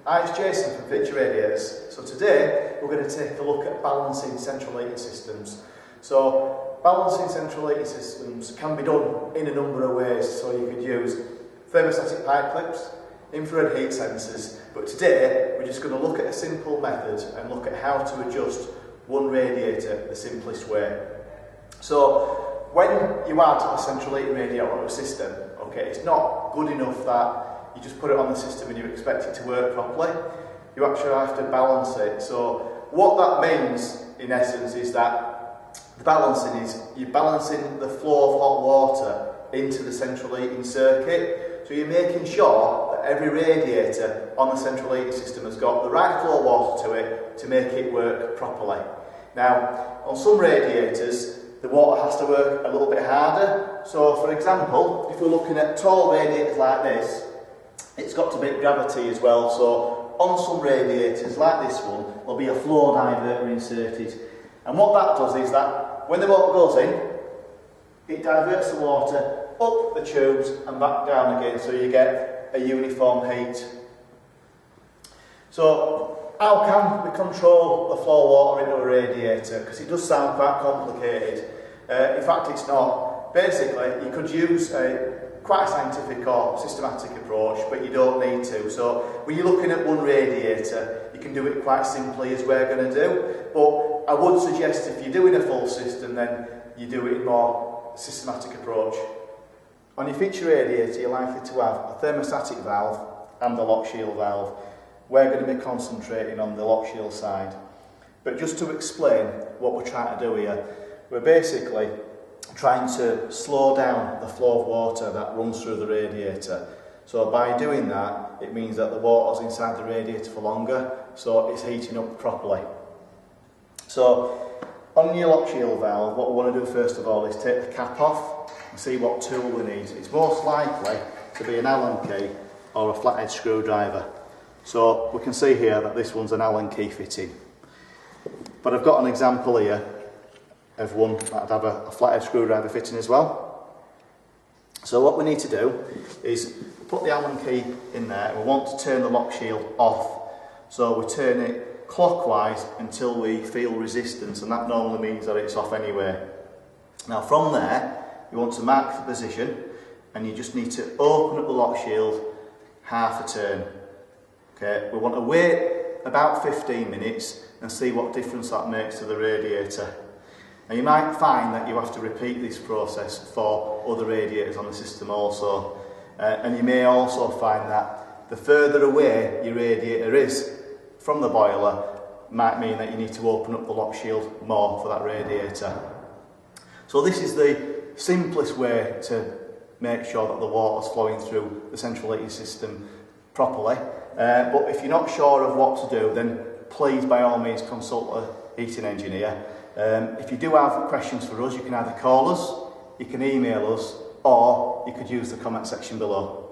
Hi, it's Jason from Feature Radiators. So today we're going to take a look at balancing central heating systems. So balancing central heating systems can be done in a number of ways. So you could use thermostatic pipe clips, infrared heat sensors, but today we're just going to look at a simple method and look at how to adjust one radiator the simplest way. So when you add a central heating radiator to a system, okay, it's not good enough that you just put it on the system and you expect it to work properly. You actually have to balance it. So what that means in essence is that the balancing is you're balancing the flow of hot water into the central heating circuit. So you're making sure that every radiator on the central heating system has got the right flow of water to it to make it work properly. Now, on some radiators, the water has to work a little bit harder. So for example, if we're looking at tall radiators like this, it's got to beat gravity as well. So on some radiators like this one, there'll be a flow diverter inserted. And what that does is that when the water goes in, it diverts the water up the tubes and back down again, so you get a uniform heat. So how can we control the flow of water into a radiator? Because it does sound quite complicated. In fact, it's not. Basically, you could use quite a scientific or systematic approach, but you don't need to. So when you're looking at one radiator, you can do it quite simply as we're going to do. But I would suggest if you're doing a full system, then you do it in a more systematic approach. On your feature radiator, you're likely to have a thermostatic valve and a lock shield valve. We're going to be concentrating on the lock shield side. But just to explain what we're trying to do here, we're basically trying to slow down the flow of water that runs through the radiator. So by doing that, it means that the water's inside the radiator for longer, so it's heating up properly. So on your lock shield valve, what we want to do first of all is take the cap off and see what tool we need. It's most likely to be an Allen key or a flathead screwdriver. So we can see here that this one's an Allen key fitting. But I've got an example here of one that'd have a flathead screwdriver fitting as well. So what we need to do is put the Allen key in there, and we want to turn the lock shield off. So we turn it clockwise until we feel resistance, and that normally means that it's off anyway. Now from there, you want to mark the position, and you just need to open up the lock shield half a turn. Okay, we want to wait about 15 minutes and see what difference that makes to the radiator. Now you might find that you have to repeat this process for other radiators on the system also. And you may also find that the further away your radiator is from the boiler might mean that you need to open up the lock shield more for that radiator. So this is the simplest way to make sure that the water's flowing through the central heating system properly. But if you're not sure of what to do, then please by all means consult a heating engineer. If you do have questions for us, you can either call us, you can email us, or you could use the comment section below.